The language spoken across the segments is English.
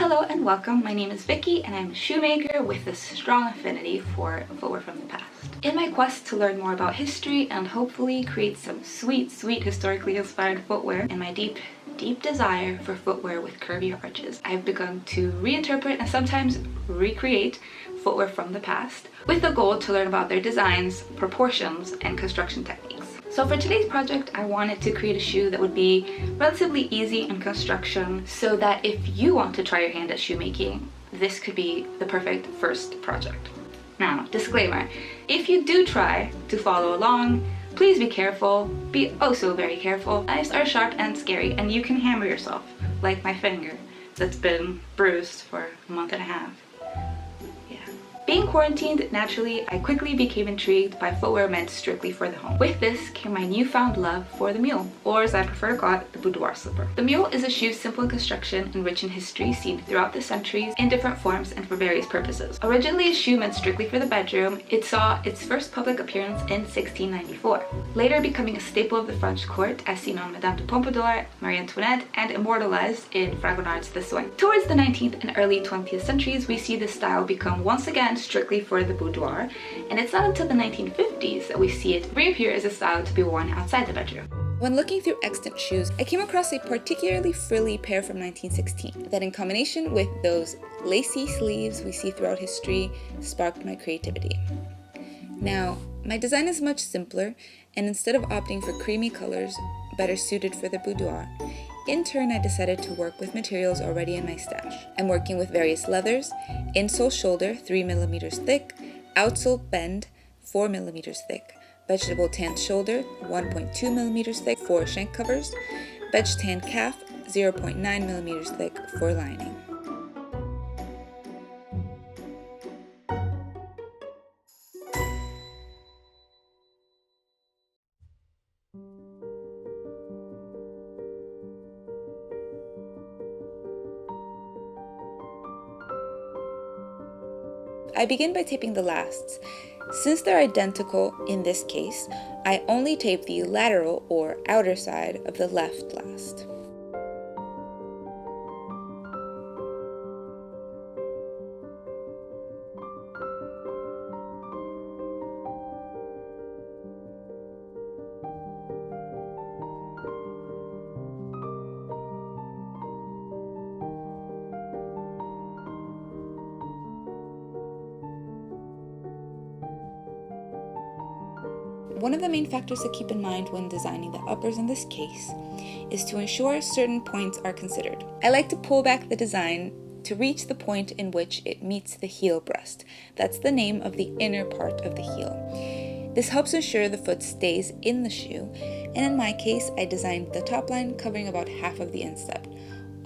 Hello and welcome, my name is Vicky and I'm a shoemaker with a strong affinity for footwear from the past. In my quest to learn more about history and hopefully create some sweet historically inspired footwear, and my deep desire for footwear with curvy arches, I've begun to reinterpret and sometimes recreate footwear from the past with the goal to learn about their designs, proportions, and construction techniques. So for today's project, I wanted to create a shoe that would be relatively easy in construction so that if you want to try your hand at shoemaking, this could be the perfect first project. Now, disclaimer, if you do try to follow along, please be careful, be oh so very careful. Knives are sharp and scary and you can hammer yourself, like my finger that's been bruised for a month and a half. Being quarantined, naturally, I quickly became intrigued by footwear meant strictly for the home. With this came my newfound love for the mule, or as I prefer to call it, the boudoir slipper. The mule is a shoe simple in construction and rich in history, seen throughout the centuries in different forms and for various purposes. Originally a shoe meant strictly for the bedroom, it saw its first public appearance in 1694, later becoming a staple of the French court as seen on Madame de Pompadour, Marie Antoinette, and immortalized in Fragonard's The Swing. Towards the 19th and early 20th centuries, we see this style become once again strictly for the boudoir, and it's not until the 1950s that we see it reappear as a style to be worn outside the bedroom. When looking through extant shoes, I came across a particularly frilly pair from 1916 that, in combination with those lacy sleeves we see throughout history, sparked my creativity. Now, my design is much simpler, and instead of opting for creamy colors better suited for the boudoir, in turn, I decided to work with materials already in my stash. I'm working with various leathers, insole shoulder 3mm thick, outsole bend 4mm thick, vegetable tanned shoulder 1.2mm thick for shank covers, veg tanned calf 0.9mm thick for lining. I begin by taping the lasts. Since they're identical in this case, I only tape the lateral or outer side of the left last. One of the main factors to keep in mind when designing the uppers in this case is to ensure certain points are considered. I like to pull back the design to reach the point in which it meets the heel breast. That's the name of the inner part of the heel. This helps ensure the foot stays in the shoe, and in my case, I designed the top line covering about half of the instep,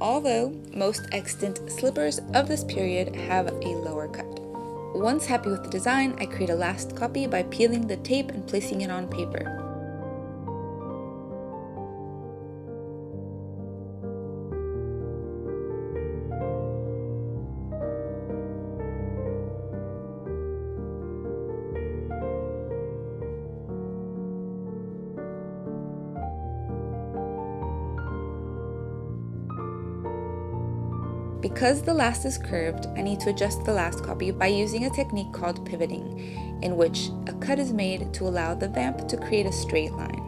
although most extant slippers of this period have a lower cut. Once happy with the design, I create a last copy by peeling the tape and placing it on paper. Because the last is curved, I need to adjust the last copy by using a technique called pivoting, in which a cut is made to allow the vamp to create a straight line.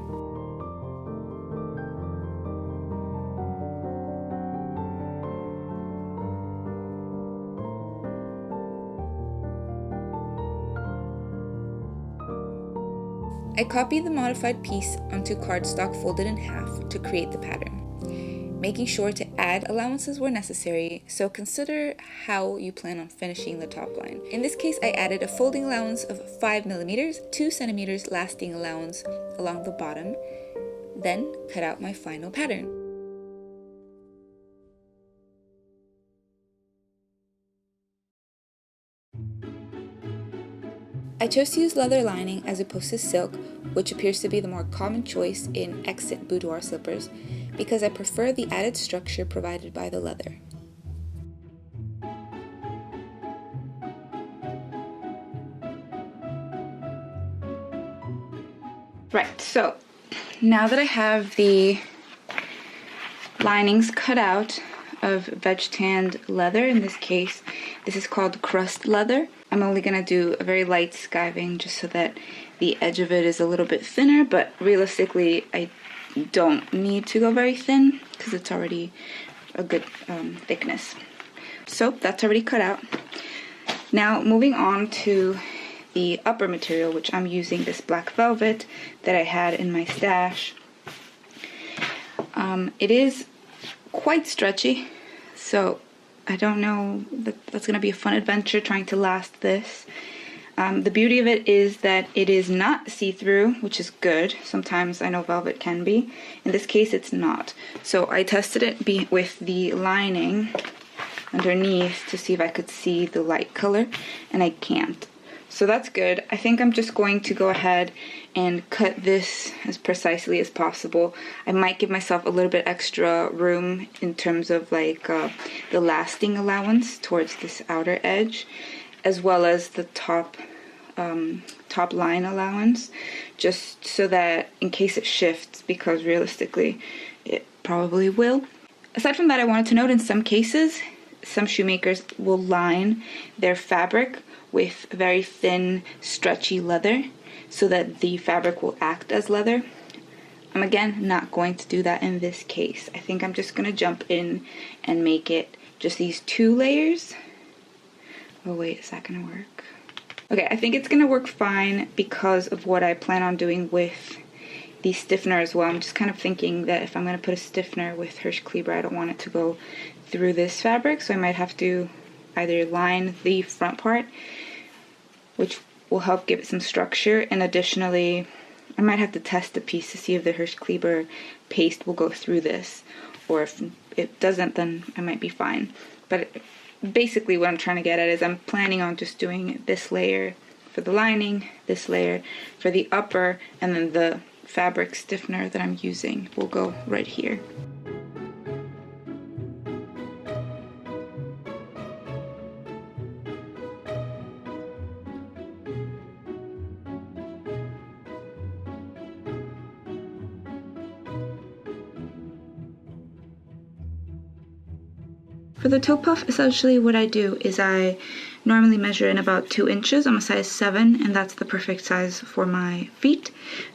I copy the modified piece onto cardstock folded in half to create the pattern, making sure to add allowances where necessary, so consider how you plan on finishing the top line. In this case, I added a folding allowance of 5mm, 2 cm lasting allowance along the bottom, then cut out my final pattern. I chose to use leather lining as opposed to silk, which appears to be the more common choice in extant boudoir slippers, because I prefer the added structure provided by the leather. Right, so now that I have the linings cut out of veg tanned leather. In this case, this is called crust leather. I'm only going to do a very light skiving just so that the edge of it is a little bit thinner, but realistically I don't need to go very thin because it's already a good thickness. So that's already cut out. Now moving on to the upper material, which I'm using this black velvet that I had in my stash. It is quite stretchy, so I don't know, that's going to be a fun adventure trying to last this. The beauty of it is that it is not see-through, which is good. Sometimes I know velvet can be. In this case, it's not. So I tested it with the lining underneath to see if I could see the light color, and I can't. So that's good. I think I'm just going to go ahead and cut this as precisely as possible. I might give myself a little bit extra room in terms of like the lasting allowance towards this outer edge, as well as the top line allowance, just so that in case it shifts, because realistically it probably will. Aside from that, I wanted to note in some cases, some shoemakers will line their fabric with very thin, stretchy leather so that the fabric will act as leather. I'm again not going to do that in this case. I think I'm just going to jump in and make it just these 2 layers. Oh wait, is that going to work? Okay, I think it's going to work fine because of what I plan on doing with the stiffener as well. I'm just kind of thinking that if I'm going to put a stiffener with Hirschkleber, I don't want it to go through this fabric, so I might have to either line the front part, which will help give it some structure, and additionally I might have to test the piece to see if the Hirschkleber paste will go through this, or if it doesn't, then I might be fine. But basically what I'm trying to get at is I'm planning on just doing this layer for the lining, this layer for the upper, and then the fabric stiffener that I'm using will go right here. For the toe puff, essentially what I do is I normally measure in about 2 inches. I'm a size 7, and that's the perfect size for my feet.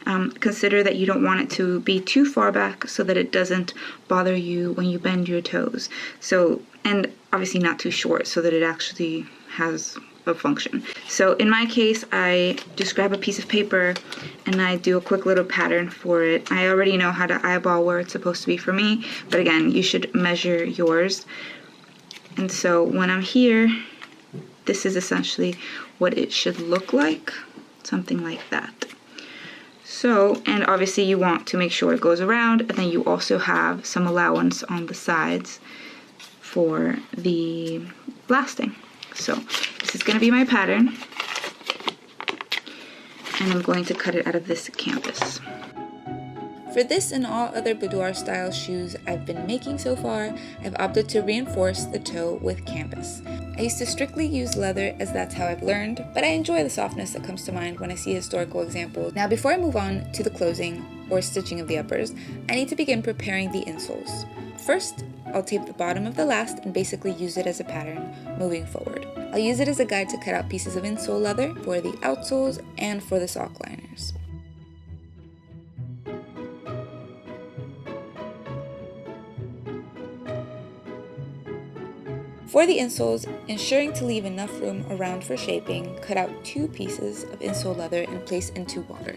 Consider that you don't want it to be too far back so that it doesn't bother you when you bend your toes. So, and obviously not too short so that it actually has a function. So in my case, I just grab a piece of paper and I do a quick little pattern for it. I already know how to eyeball where it's supposed to be for me, but again, you should measure yours. And so when I'm here, this is essentially what it should look like, something like that. So, and obviously you want to make sure it goes around, and then you also have some allowance on the sides for the lasting. So this is going to be my pattern, and I'm going to cut it out of this canvas. For this and all other boudoir style shoes I've been making so far, I've opted to reinforce the toe with canvas. I used to strictly use leather as that's how I've learned, but I enjoy the softness that comes to mind when I see historical examples. Now before I move on to the closing or stitching of the uppers, I need to begin preparing the insoles. First, I'll tape the bottom of the last and basically use it as a pattern moving forward. I'll use it as a guide to cut out pieces of insole leather for the outsoles and for the sock liners. For the insoles, ensuring to leave enough room around for shaping, cut out 2 pieces of insole leather and place into water.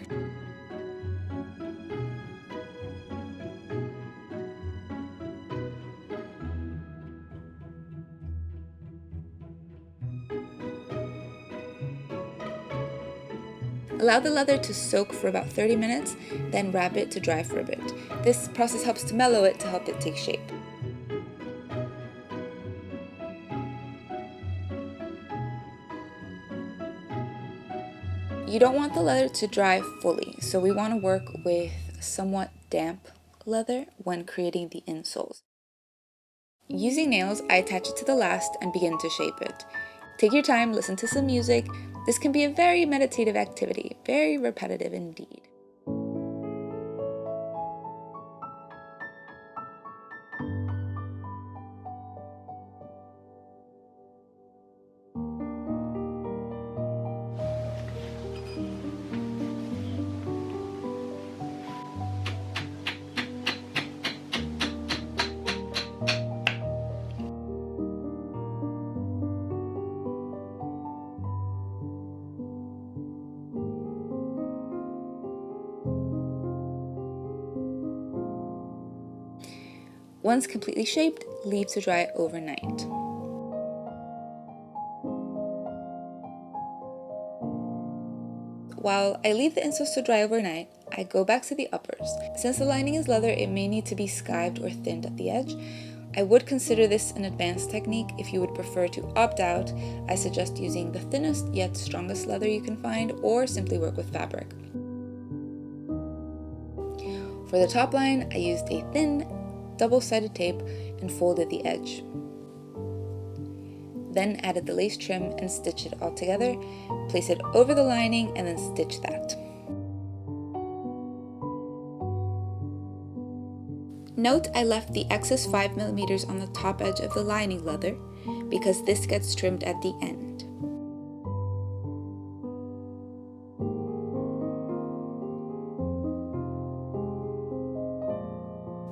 Allow the leather to soak for about 30 minutes, then wrap it to dry for a bit. This process helps to mellow it to help it take shape. You don't want the leather to dry fully, so we want to work with somewhat damp leather when creating the insoles. Using nails, I attach it to the last and begin to shape it. Take your time, listen to some music. This can be a very meditative activity, very repetitive indeed. Once completely shaped, leave to dry overnight. While I leave the insoles to dry overnight, I go back to the uppers. Since the lining is leather, it may need to be skived or thinned at the edge. I would consider this an advanced technique. If you would prefer to opt out, I suggest using the thinnest yet strongest leather you can find, or simply work with fabric. For the top line, I used a thin, double-sided tape and folded the edge. Then added the lace trim and stitched it all together, place it over the lining, and then stitch that. Note I left the excess 5mm on the top edge of the lining leather because this gets trimmed at the end.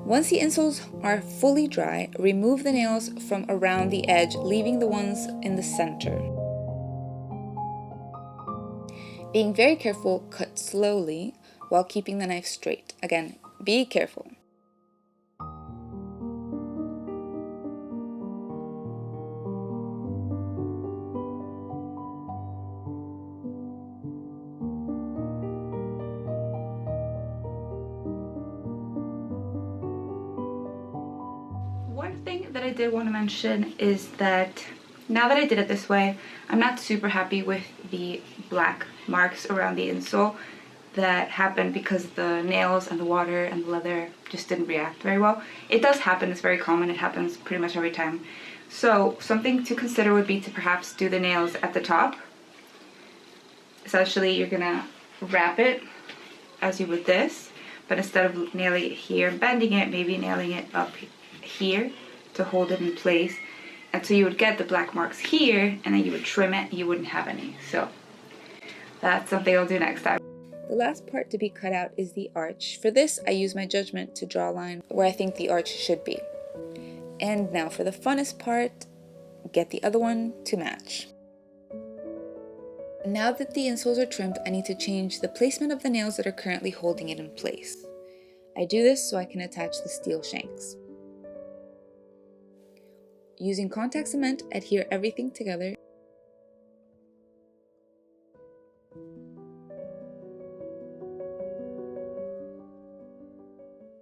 Once the insoles are fully dry, remove the nails from around the edge, leaving the ones in the center. Being very careful, cut slowly while keeping the knife straight. Again, be careful. One thing that I did want to mention is that now that I did it this way, I'm not super happy with the black marks around the insole that happened because the nails and the water and the leather just didn't react very well. It does happen, it's very common, it happens pretty much every time. So something to consider would be to perhaps do the nails at the top. Essentially, you're gonna wrap it as you would this, but instead of nailing it here, bending it, maybe nailing it up here to hold it in place. And so you would get the black marks here, and then you would trim it, you wouldn't have any. So that's something I'll do next time. The last part to be cut out is the arch. For this, I use my judgment to draw a line where I think the arch should be. And now for the funnest part, get the other one to match. Now that the insoles are trimmed, I need to change the placement of the nails that are currently holding it in place. I do this so I can attach the steel shanks. Using contact cement, adhere everything together.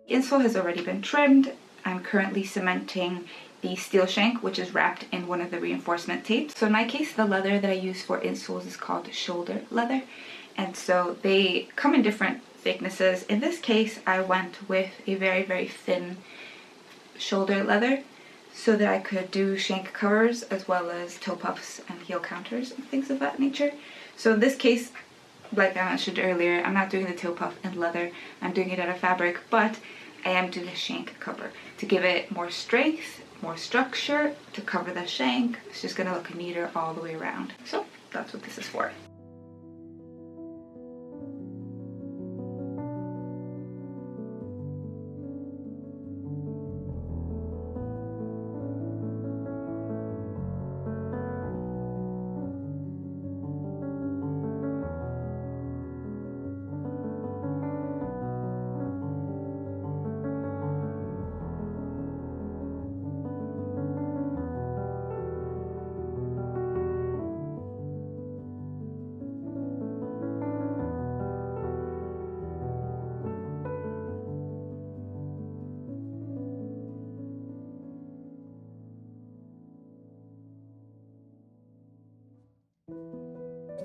The insole has already been trimmed. I'm currently cementing the steel shank, which is wrapped in one of the reinforcement tapes. So in my case, the leather that I use for insoles is called shoulder leather. And so they come in different thicknesses. In this case, I went with a very, very thin shoulder leather so that I could do shank covers as well as toe puffs and heel counters and things of that nature. So in this case, like I mentioned earlier, I'm not doing the toe puff in leather, I'm doing it out of fabric, but I am doing a shank cover to give it more strength, more structure, to cover the shank. It's just gonna look neater all the way around. So that's what this is for.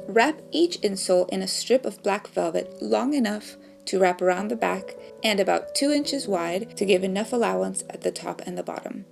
Wrap each insole in a strip of black velvet long enough to wrap around the back and about 2 inches wide to give enough allowance at the top and the bottom.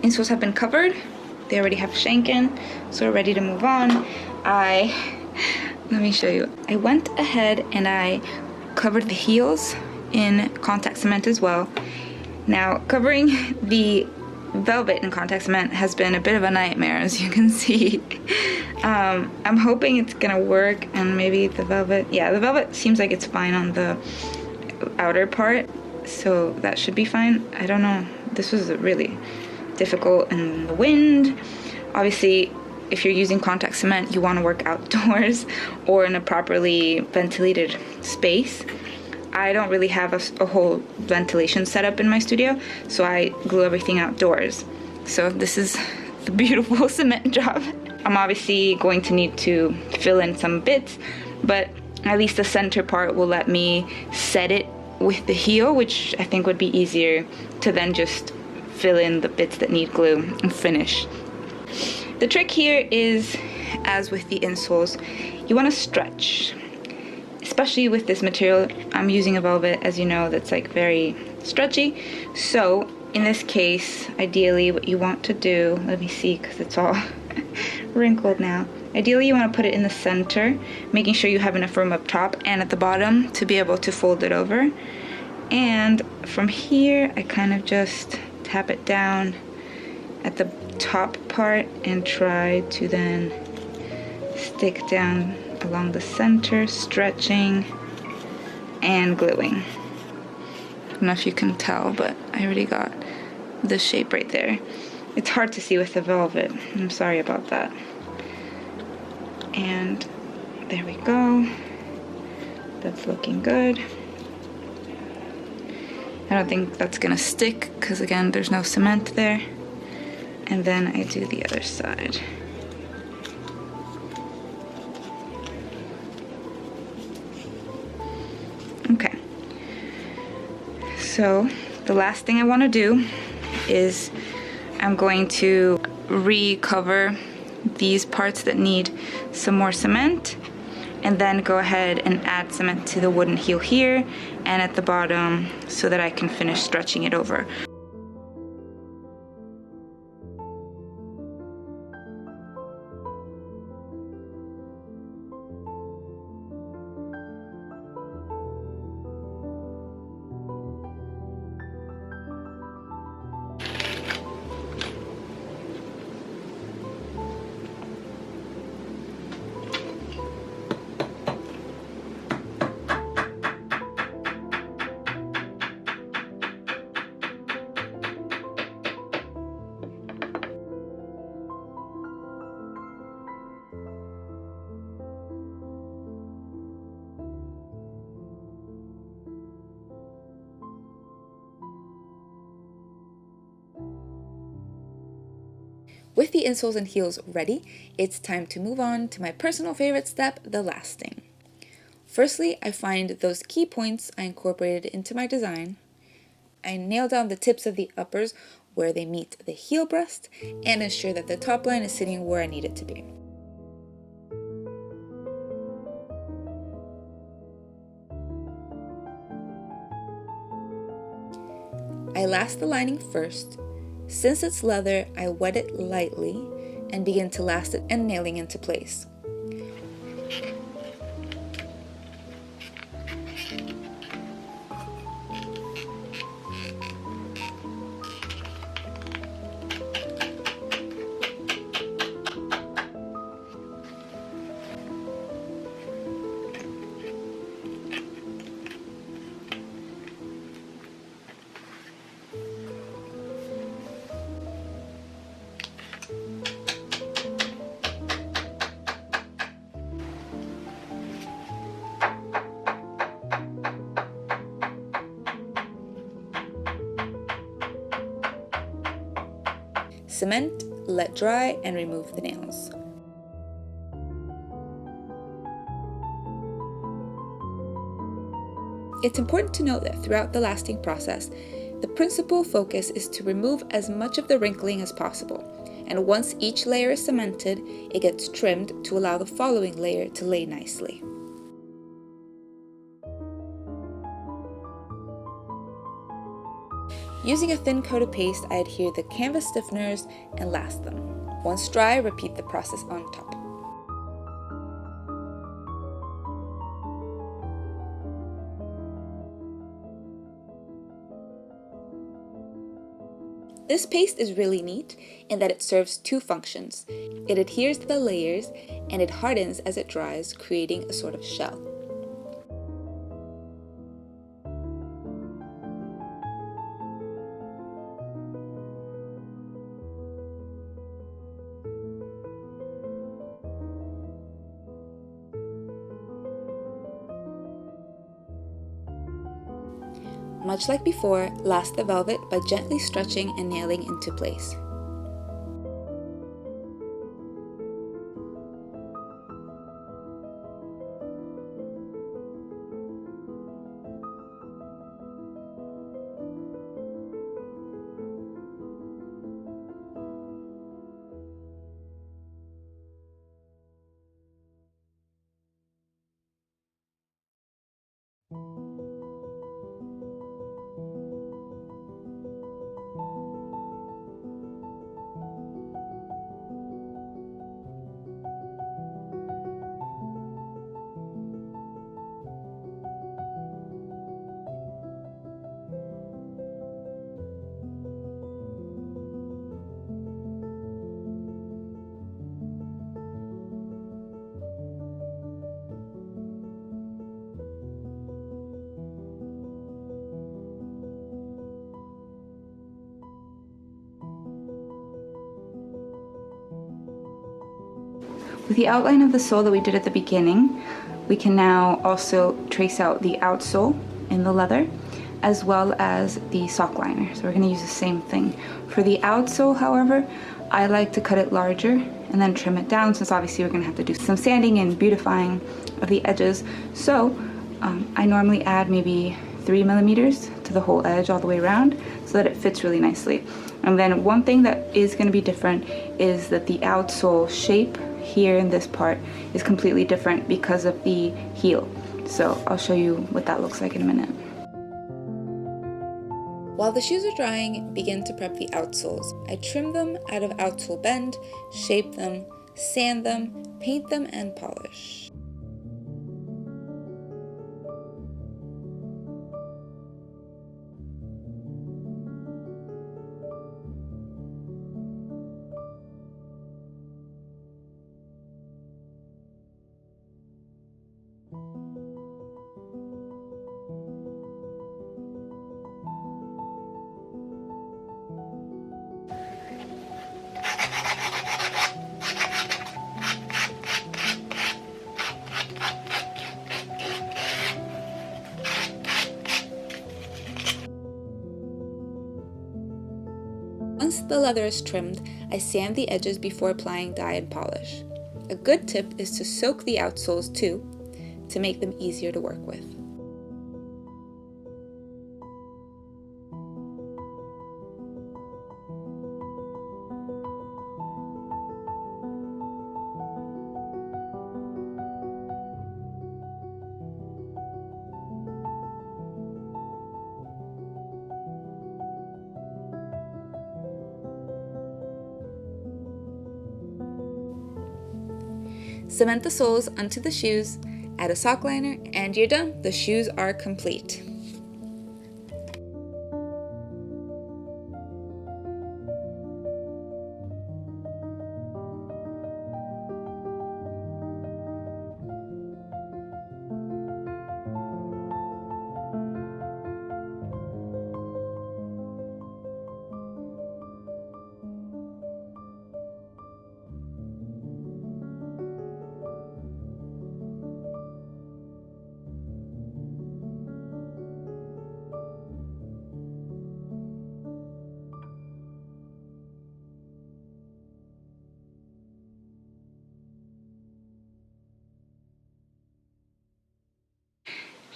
insoles have been covered. They already have shank in, so we're ready to move on. Let me show you. I went ahead and I covered the heels in contact cement as well. Now, covering the velvet in contact cement has been a bit of a nightmare, as you can see. I'm hoping it's gonna work, and maybe the velvet, yeah, the velvet seems like it's fine on the outer part, so that should be fine. I don't know, this was really difficult in the wind. Obviously, if you're using contact cement, you want to work outdoors or in a properly ventilated space. I don't really have a whole ventilation setup in my studio, so I glue everything outdoors. So this is the beautiful cement job. I'm obviously going to need to fill in some bits, but at least the center part will let me set it with the heel, which I think would be easier to then just fill in the bits that need glue and finish. The trick here is, as with the insoles, you want to stretch. Especially with this material, I'm using a velvet, as you know, that's like very stretchy. So in this case, ideally what you want to do, let me see, because it's all wrinkled now. Ideally you want to put it in the center, making sure you have enough room up top and at the bottom to be able to fold it over. And from here, I kind of just tap it down at the top part and try to then stick down along the center, stretching and gluing. I don't know if you can tell, but I already got the shape right there. It's hard to see with the velvet. I'm sorry about that. And there we go. That's looking good. I don't think that's gonna stick because again, there's no cement there. And then I do the other side. Okay. So the last thing I want to do is I'm going to recover these parts that need some more cement, and then go ahead and add cement to the wooden heel here and at the bottom so that I can finish stretching it over. With the insoles and heels ready, it's time to move on to my personal favorite step, the lasting. Firstly, I find those key points I incorporated into my design. I nail down the tips of the uppers where they meet the heel breast and ensure that the top line is sitting where I need it to be. I last the lining first. Since it's leather, I wet it lightly and begin to last it and nailing into place. Cement, let dry, and remove the nails. It's important to note that throughout the lasting process, the principal focus is to remove as much of the wrinkling as possible, and once each layer is cemented, it gets trimmed to allow the following layer to lay nicely. Using a thin coat of paste, I adhere the canvas stiffeners and last them. Once dry, repeat the process on top. This paste is really neat in that it serves two functions. It adheres to the layers and it hardens as it dries, creating a sort of shell. Much like before, last the velvet by gently stretching and nailing into place. With the outline of the sole that we did at the beginning, we can now also trace out the outsole in the leather, as well as the sock liner. So we're going to use the same thing. For the outsole, however, I like to cut it larger and then trim it down, since obviously we're going to have to do some sanding and beautifying of the edges. So I normally add maybe 3 millimeters to the whole edge all the way around so that it fits really nicely. And then one thing that is going to be different is that the outsole shape here in this part is completely different because of the heel. So I'll show you what that looks like in a minute. While the shoes are drying, begin to prep the outsoles. I trim them out of outsole bend, shape them, sand them, paint them, and polish. Once the leather is trimmed, I sand the edges before applying dye and polish. A good tip is to soak the outsoles too, to make them easier to work with. Cement the soles onto the shoes, add a sock liner, and you're done. The shoes are complete.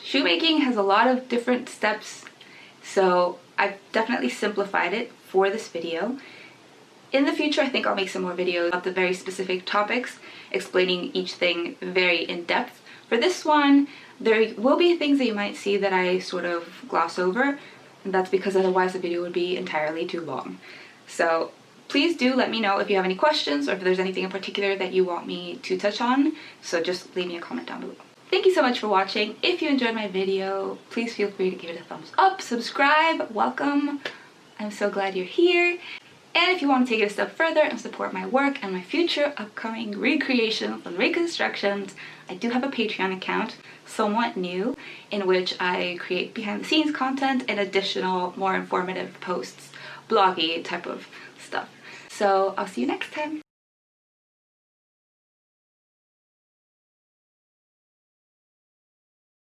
Shoemaking has a lot of different steps, so I've definitely simplified it for this video. In the future, I think I'll make some more videos about the very specific topics, explaining each thing very in depth. For this one, there will be things that you might see that I sort of gloss over, and that's because otherwise the video would be entirely too long. So please do let me know if you have any questions or if there's anything in particular that you want me to touch on, so just leave me a comment down below. Thank you so much for watching. If you enjoyed my video, please feel free to give it a thumbs up, subscribe, welcome. I'm so glad you're here. And if you want to take it a step further and support my work and my future upcoming recreations and reconstructions, I do have a Patreon account, somewhat new, in which I create behind the scenes content and additional, more informative posts, bloggy type of stuff. So I'll see you next time.